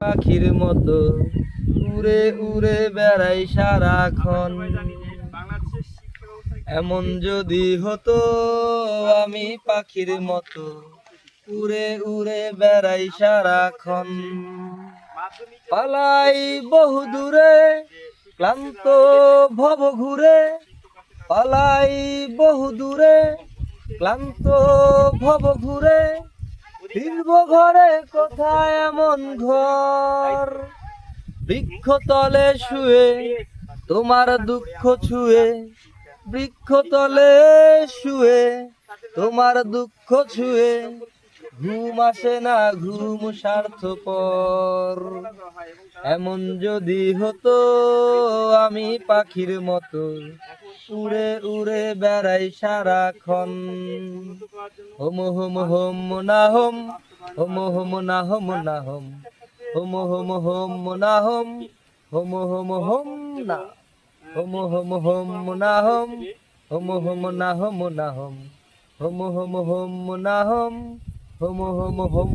পাখির মতো উড়ে উড়ে বেড়াই সারাক্ষণ। এমন যদি হতো আমি পাখির মতো উড়ে উড়ে বেড়াই সারাক্ষণ। পালাই বহু দূরে ক্লান্ত ভব ঘুরে, পালাই বহু দূরে ক্লান্ত ভব ঘুরে, ফিরব ঘরে কোথায় এমন ঘর। বৃক্ষতলে শুয়ে তোমার দুঃখ ছুঁয়ে, বৃক্ষতলে শুয়ে তোমার দুঃখ ছুঁয়ে, ঘুম আসে না ঘুম স্বার্থপর। এমন যদি হতো আমি পাখির মতো উড়ে উড়ে বেড়াই সারাক্ষণ। হোম হোম হোম না হোম, হোম হোম না হোম না হোম, হোম হোম হোম না হোম, হোম হোম হোম না, হোম হোম হোম না হোম, হোম হোম না হোম না হোম, হোম হোম হোম না হোম, হোম হোম হোম।